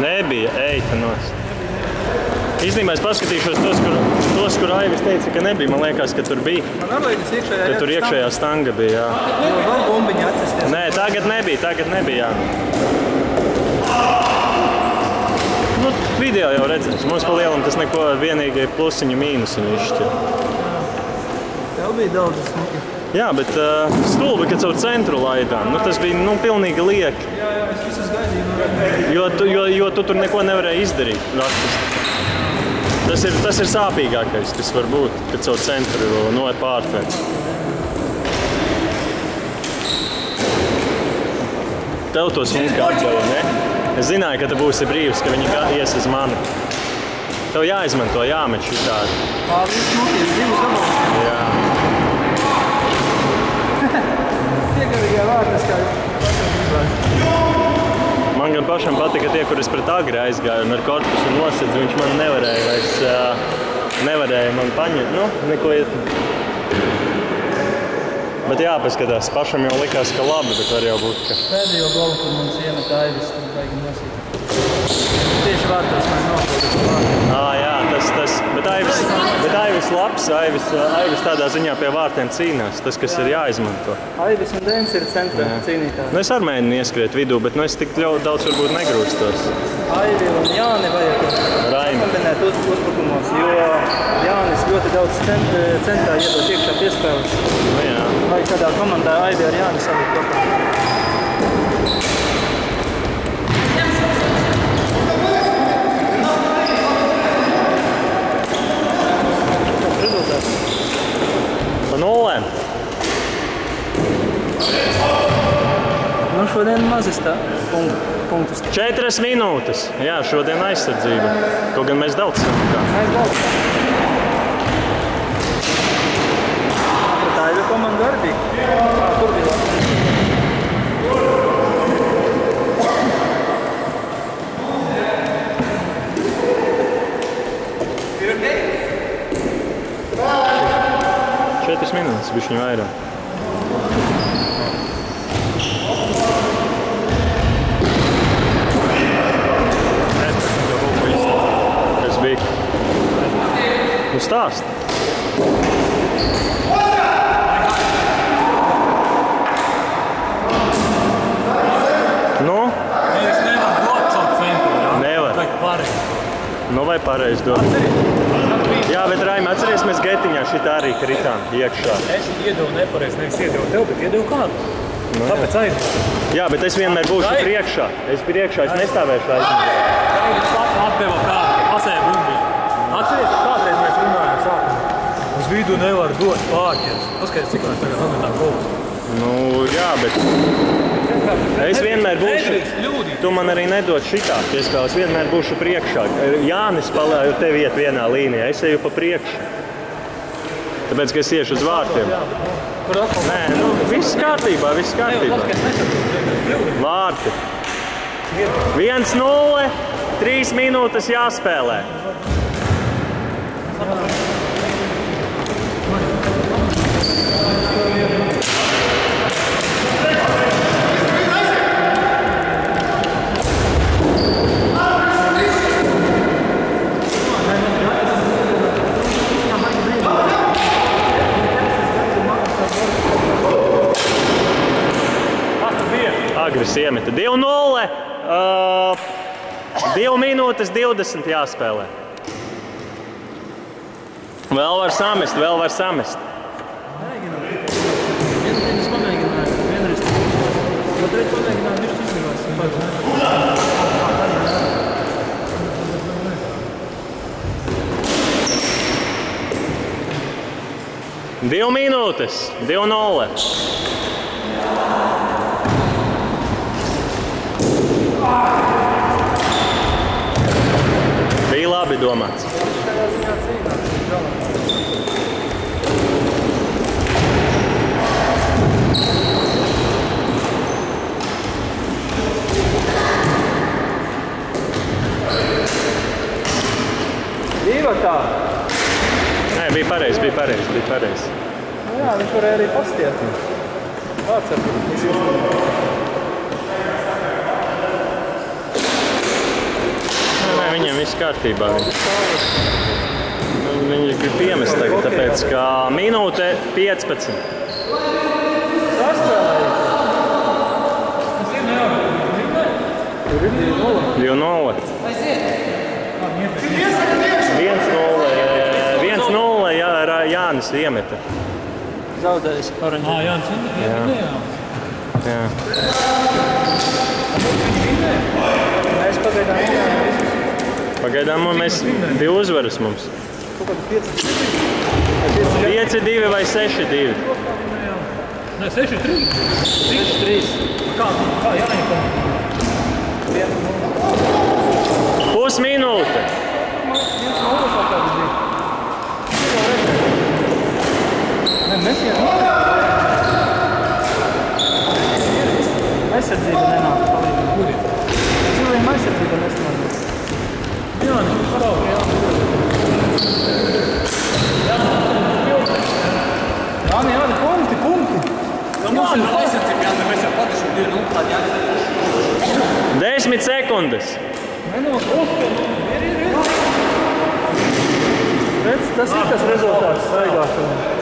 Nebija, eita nost. Īstenībā es paskatīšos tos, kur Aivis teica, ka nebija. Man liekas, ka tur bija. Ka tur iekšējā stanga bija, jā. Vēl bumbiņi atsisties. Nē, tagad nebija, jā. Nu, video jau redzēs. Mums pa lielam tas neko vienīgi plusiņu mīnusiņu izšķir. Tev bija daudz smuki. Jā, bet stulbi, kad caur centru laidām. Nu, tas bija pilnīgi lieki. Jā, es visus gaidīju. Jo tu tur neko nevarēji izdarīt praktiski. Tas ir sāpīgākais, kas var būt, kad caur centru pārtver. Tev to smuka atgāja, ne? Es zināju, ka tu būsi brīvs, ka viņi ies uz mani. Tev jāizmanto, jāmet šitādi. Viss smuki, divas gabalus. Jā. Piegarīgā vārdas, kā Man gan pašam patika tie, kur es pret agri aizgāju un ar korpusu nosedzu, viņš man nevarēja man paņemt, neko iet. Bet jāpaskatās, pašam jau likās, ka labi, bet var jau būt, ka... Pēdējo golu, kur mums iemet Aivis, tur baigi nosīt. Tieši vārtos man nopildas vārtiem. Jā, bet Aivis labs, Aivis tādā ziņā pie vārtiem cīnās, tas, kas ir jāizmanto. Aivis un Dēns ir centra cīnītāji. Es ar mēģinu ieskriet vidū, bet es tik daudz varbūt negrūstos. Aivi un Jāni vajag kombinēt uzbrukumos, jo Jānis ļoti daudz centrā iedod iekšā piespēles. Vai kādā komandā Aivi ar Jāni salikt kopā. Pa nulēm. Šodien mazis tā punktus. 4 minūtes. Jā, šodien aizsardzība. Kaut gan mēs daudz samakām. Mēs daudz. Tā ir komanda arī bija. Tur bija labi. Minūtes, bišķiņ vairāk. Kas bija? Nu stāst. Nu? Es nevaru dot savu centru, jā? Nevar. Vajag pareizi. Nu vai pareizi dot? Jā, bet Raimi, atceries, mēs getiņā šitā arī kritām iekšā. Es iedevu nepareizi, nevis iedevu tev, bet iedevu kādu. Tāpēc aizdevu. Jā, bet es vienmēr būšu priekšā. Es priekšā, es nestāvēšu aizdevu. Tagad pats atdeva kādu, pasēja bumbiņu. Atceries, kādreiz mēs runājām sākumā. Uz vidu nevar dot pārķers. Paskaties, cik mēs tagad nometām kolus. Nu, jā, bet es vienmēr būšu, tu man arī nedod šitā piespēles, vienmēr būšu priekšā. Jānis palēja tev iet vienā līnijā, es eju pa priekšu. Tāpēc, ka es iešu uz vārtiem. Nē, viss kārtībā, viss kārtībā. Vārti. 1-0, 3 minūtes jāspēlē. Agris iemeta 2-0, 2 minūtes 20 jāspēlē. Vēl var samest, vēl var samest. Vienreiz pamēģināju, vienreiz pamēģināju, viņš izdevās. 2 minūtes, 2-0. Bija labi domāts. divatā. Nē, bija pareizi. Nu jā, viņš varēja arī pastiet. Tāds ar Nē, viņiem viss kārtībā. Viņi grib piemest tagad, tāpēc, ka minūte 15. saspēlēja. 2-0. 2-0. 1-0. Jānis iemeta. Zaudējis oranžu. Jānis vinēja. Jā. Mēs Pagaidām mēs 2 uzvaras mums. kaut kādu 5-2 vai 6-2. Nē, 6-3. 6-3. Kā Jānis? Pusminūte. 1-0 kaut kāds bija. Mēs aizsardzība nenāk palīdzi. Kuri? Cilvēkiem aizsardzība nesanāk. Jānis, viņš parauga. Jāni, punkti. Mums ir aizsardzība, Jānis, mēs jau patiešām 2-0 tādi Jānis. 10 sekundes. Tas ir tas rezultāts staigāšanai.